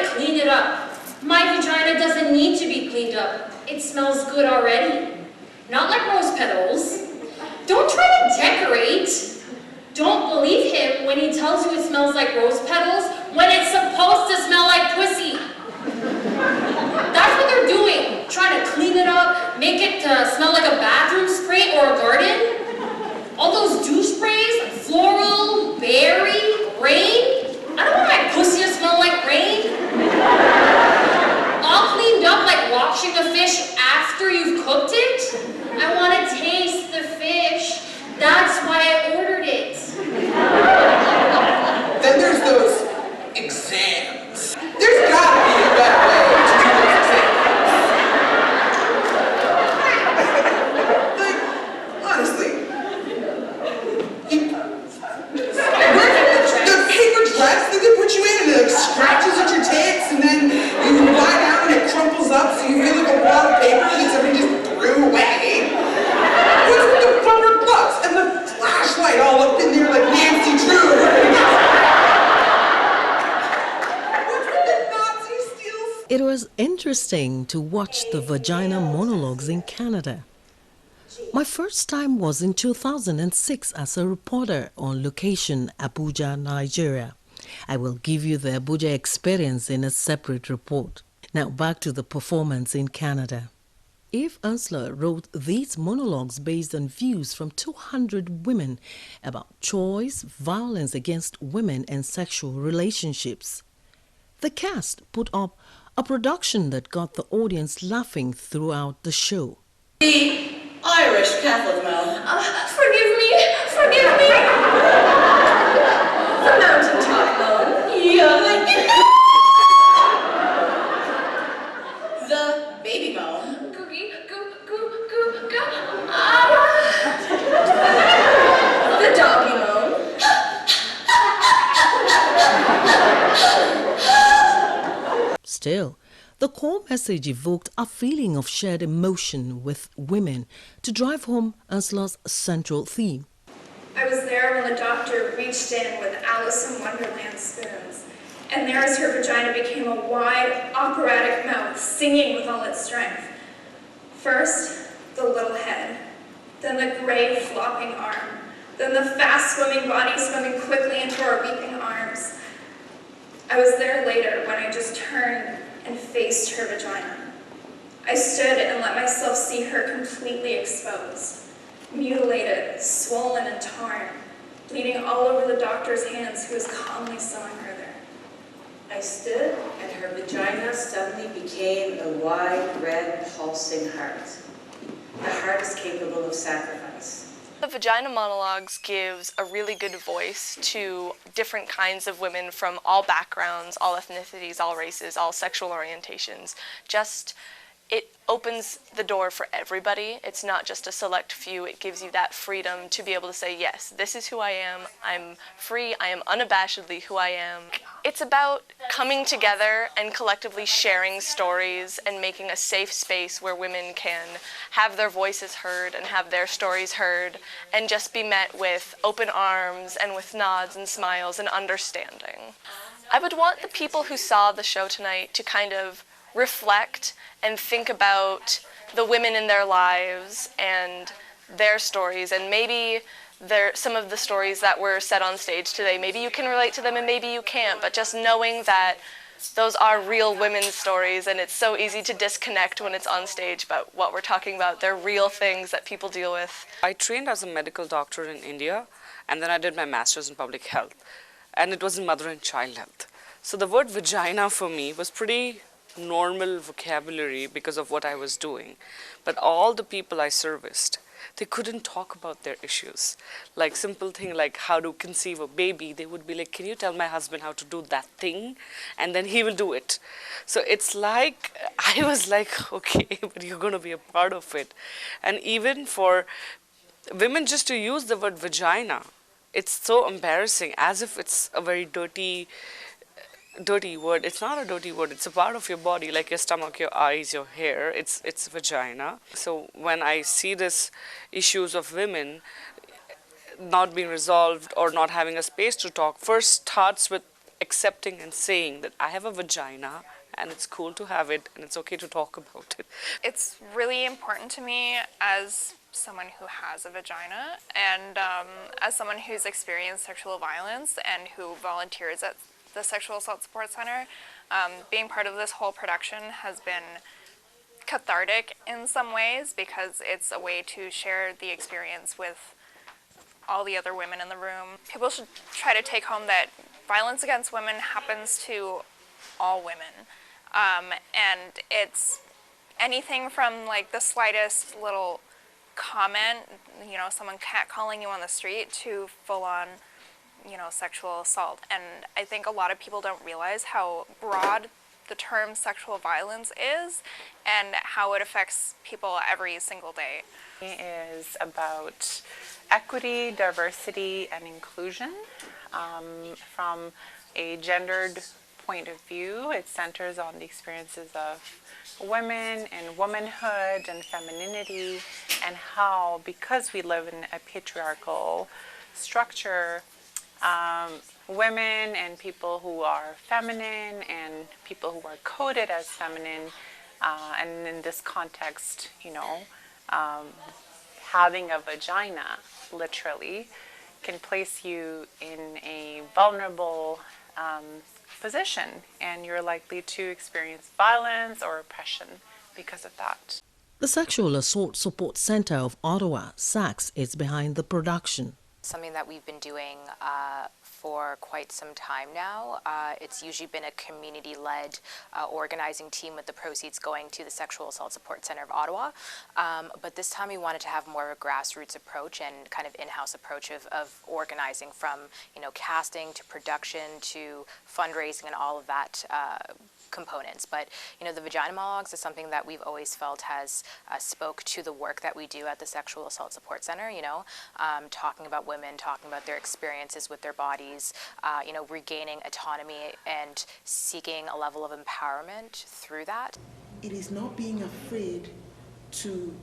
to clean it up. My vagina doesn't need to be cleaned up. It smells good already. Not like rose petals. Don't try to decorate. Don't believe him when he tells you it smells like rose petals when it's supposed to smell like pussy. That's what they're doing. Trying to clean it up, make it smell like a bathroom spray or a garden. All those douche sprays, floral, berry, rain. I don't want my pussy to smell like rain. All cleaned up like washing a fish after you've cooked it. I want to taste the fish. That's why I ordered it. Then there's those exams. There's gotta be a better way to do those exams. Like, honestly, the paper dress that they put you in and it like scratches at your tits and then you lie down and it crumples up so you feel like a wad of paper that somebody just threw away. What's with the rubber gloves and the flashlight all up in there like Nancy Drew? What's with the Nazi steel? It was interesting to watch the Vagina Monologues in Canada. My first time was in 2006 as a reporter on location, Abuja, Nigeria. I will give you the Abuja experience in a separate report. Now back to the performance in Canada. Eve Ensler wrote these monologues based on views from 200 women about choice, violence against women, and sexual relationships. The cast put up a production that got the audience laughing throughout the show. The Irish Catholic man. Forgive me. The mountaintop man. Yeah. The baby moan. Googie, goo. The doggy moan. Still, the core message evoked a feeling of shared emotion with women to drive home Ensler's central theme. I was there when the doctor reached in with Alice in Wonderland spoons, and there as her vagina became a wide, operatic mouth, singing with all its strength. First, the little head, then the gray flopping arm, then the fast-swimming body swimming quickly into our weeping arms. I was there later when I just turned and faced her vagina. I stood and let myself see her completely exposed, mutilated, swollen, and torn, bleeding all over the doctor's hands who was calmly sewing her there. I stood and her vagina suddenly became a wide, red, pulsing heart. The heart is capable of sacrifice. The Vagina Monologues gives a really good voice to different kinds of women from all backgrounds, all ethnicities, all races, all sexual orientations. It opens the door for everybody. It's not just a select few. It gives you that freedom to be able to say, yes, this is who I am. I'm free. I am unabashedly who I am. It's about coming together and collectively sharing stories and making a safe space where women can have their voices heard and have their stories heard and just be met with open arms and with nods and smiles and understanding. I would want the people who saw the show tonight to kind of reflect and think about the women in their lives and their stories, and maybe some of the stories that were said on stage today, maybe you can relate to them and maybe you can't, but just knowing that those are real women's stories, and it's so easy to disconnect when it's on stage, but what we're talking about, they're real things that people deal with. I trained as a medical doctor in India, and then I did my master's in public health, and it was in mother and child health. So the word vagina for me was pretty normal vocabulary because of what I was doing. But all the people I serviced, they couldn't talk about their issues. Like simple thing like how to conceive a baby, they would be like, can you tell my husband how to do that thing? And then he will do it. So it's like, I was like, okay, but you're going to be a part of it. And even for women just to use the word vagina, it's so embarrassing, as if it's a very dirty word. It's not a dirty word. It's a part of your body, like your stomach, your eyes, your hair. It's vagina. So when I see this issues of women not being resolved or not having a space to talk, first starts with accepting and saying that I have a vagina and it's cool to have it and it's okay to talk about it. It's really important to me as someone who has a vagina and as someone who's experienced sexual violence and who volunteers at the Sexual Assault Support Center. Being part of this whole production has been cathartic in some ways because it's a way to share the experience with all the other women in the room. People should try to take home that violence against women happens to all women. And it's anything from like the slightest little comment, you know, someone catcalling you on the street to full-on, you know, sexual assault. And I think a lot of people don't realize how broad the term sexual violence is and how it affects people every single day. It is about equity, diversity, and inclusion. From a gendered point of view, it centers on the experiences of women and womanhood and femininity, and how, because we live in a patriarchal structure, women and people who are feminine and people who are coded as feminine, and in this context, you know, having a vagina, literally, can place you in a vulnerable position, and you're likely to experience violence or oppression because of that. The Sexual Assault Support Center of Ottawa, SACS, is behind the production. Something that we've been doing for quite some time now. It's usually been a community-led organizing team with the proceeds going to the Sexual Assault Support Center of Ottawa. But this time we wanted to have more of a grassroots approach and kind of in-house approach of organizing, from, you know, casting to production to fundraising and all of that components. But, you know, the Vagina Monologues is something that we've always felt has spoke to the work that we do at the Sexual Assault Support Center, you know, talking about women, talking about their experiences with their bodies, you know, regaining autonomy and seeking a level of empowerment through that. It is not being afraid to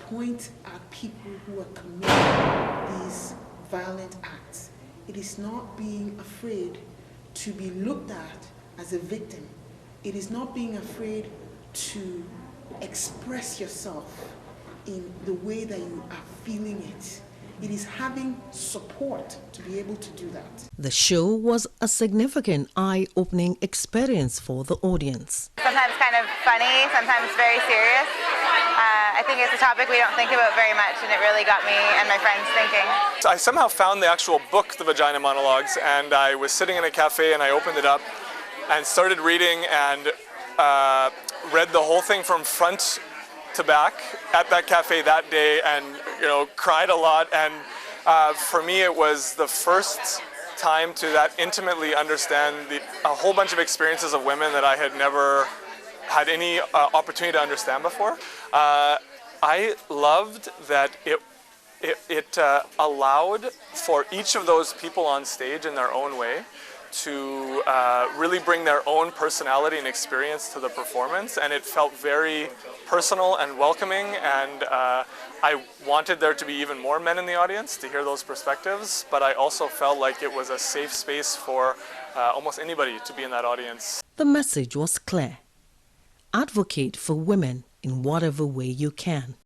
point at people who are committing these violent acts. It is not being afraid to be looked at as a victim. It is not being afraid to express yourself in the way that you are feeling it. It is having support to be able to do that. The show was a significant eye-opening experience for the audience. Sometimes kind of funny, sometimes very serious. I think it's a topic we don't think about very much, and it really got me and my friends thinking. I somehow found the actual book, The Vagina Monologues, and I was sitting in a cafe and I opened it up and started reading and read the whole thing from front to back at that cafe that day, and, you know, cried a lot. And for me, it was the first time to that intimately understand a whole bunch of experiences of women that I had never had any opportunity to understand before. I loved that it allowed for each of those people on stage in their own way to really bring their own personality and experience to the performance, and it felt very personal and welcoming, and I wanted there to be even more men in the audience to hear those perspectives, but I also felt like it was a safe space for almost anybody to be in that audience. The message was clear: advocate for women in whatever way you can.